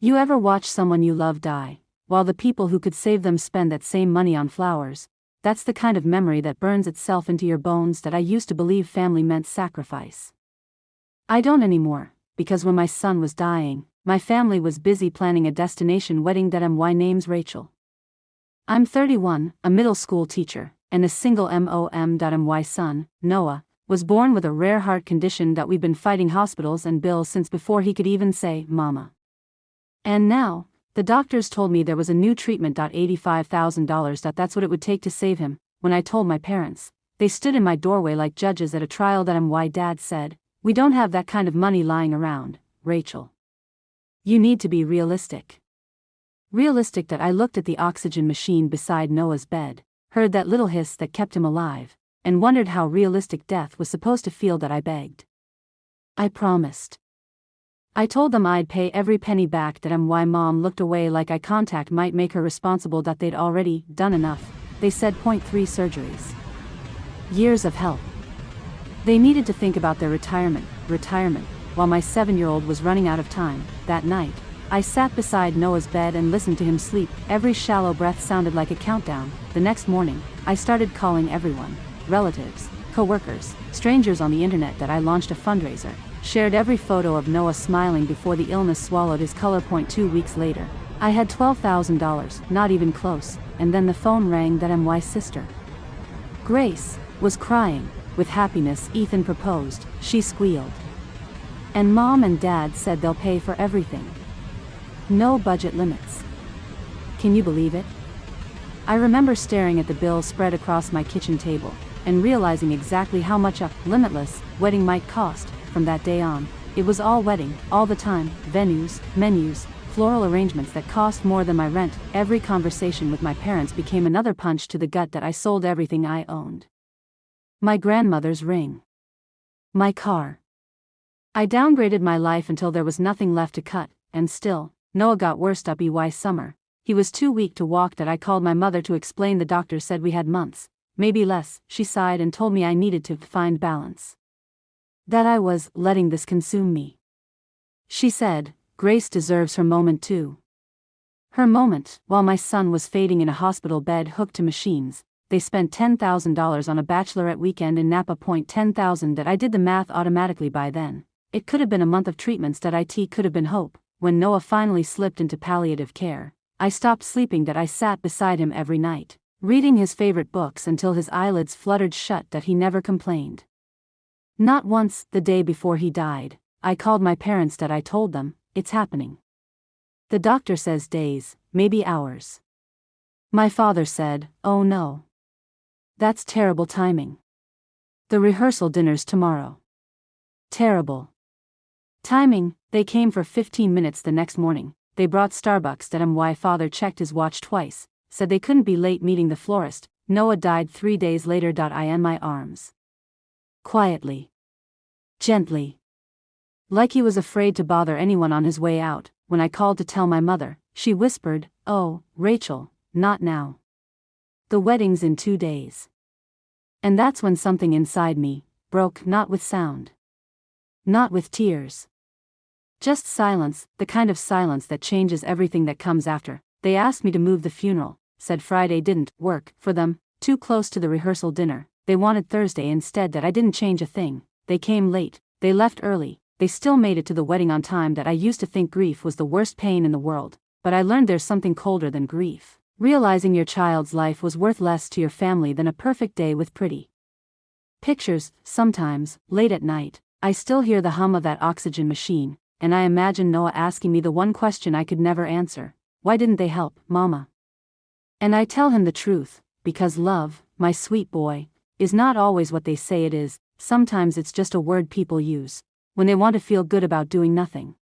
You ever watch someone you love die, while the people who could save them spend that same money on flowers? That's the kind of memory that burns itself into your bones that I used to believe family meant sacrifice. I don't anymore, because when my son was dying, my family was busy planning a destination wedding that my name's Rachel. I'm 31, a middle school teacher, and a single my son, Noah, was born with a rare heart condition that we've been fighting hospitals and bills since before he could even say, Mama. And now, the doctors told me there was a new treatment. $85,000. That's what it would take to save him. When I told my parents, they stood in my doorway like judges at a trial. My dad said, "We don't have that kind of money lying around, Rachel. You need to be realistic." Realistic that I looked at the oxygen machine beside Noah's bed, heard that little hiss that kept him alive, and wondered how realistic death was supposed to feel. That I begged. I promised. I told them I'd pay every penny back. That my mom looked away like eye contact might make her responsible. That they'd already done enough. They said 0.3 surgeries. Years of help. They needed to think about their retirement, while my 7-year-old was running out of time. That night, I sat beside Noah's bed and listened to him sleep. Every shallow breath sounded like a countdown. The next morning, I started calling everyone, relatives, co-workers, strangers on the internet. That I launched a fundraiser, shared every photo of Noah smiling before the illness swallowed his color. 2 weeks later, I had $12,000, not even close, and then the phone rang. That my sister, Grace, was crying. With happiness Ethan proposed, she squealed. And Mom and Dad said they'll pay for everything. No budget limits. Can you believe it? I remember staring at the bill spread across my kitchen table, and realizing exactly how much a limitless wedding might cost. From that day on, it was all wedding, all the time, venues, menus, floral arrangements that cost more than my rent. Every conversation with my parents became another punch to the gut. That I sold everything I owned. My grandmother's ring. My car. I downgraded my life until there was nothing left to cut, and still, Noah got worse. Summer. He was too weak to walk. That I called my mother to explain. The doctor said we had months, maybe less. She sighed and told me I needed to find balance. That I was letting this consume me. She said, Grace deserves her moment too. Her moment. While my son was fading in a hospital bed hooked to machines, they spent $10,000 on a bachelorette weekend in Napa. $10,000. That I did the math automatically by then. It could have been a month of treatments. That it could have been hope. When Noah finally slipped into palliative care, I stopped sleeping. That I sat beside him every night, reading his favorite books until his eyelids fluttered shut. That he never complained. Not once. The day before he died, I called my parents. That I told them, it's happening. The doctor says days, maybe hours. My father said, oh no. That's terrible timing. The rehearsal dinner's tomorrow. Terrible timing. They came for 15 minutes the next morning. They brought Starbucks. That my father checked his watch twice, said they couldn't be late meeting the florist. Noah died 3 days later. I in my arms. Quietly. Gently. Like he was afraid to bother anyone on his way out. When I called to tell my mother, she whispered, oh, Rachel, not now. The wedding's in 2 days. And that's when something inside me broke. Not with sound. Not with tears. Just silence, the kind of silence that changes everything that comes after. They asked me to move the funeral, said Friday didn't work for them, too close to the rehearsal dinner. They wanted Thursday instead. That I didn't change a thing. They came late, they left early, they still made it to the wedding on time. That I used to think grief was the worst pain in the world, but I learned there's something colder than grief. Realizing your child's life was worth less to your family than a perfect day with pretty pictures. Sometimes, late at night, I still hear the hum of that oxygen machine, and I imagine Noah asking me the one question I could never answer. Why didn't they help, Mama? And I tell him the truth, because love, my sweet boy, is not always what they say it is. Sometimes it's just a word people use when they want to feel good about doing nothing.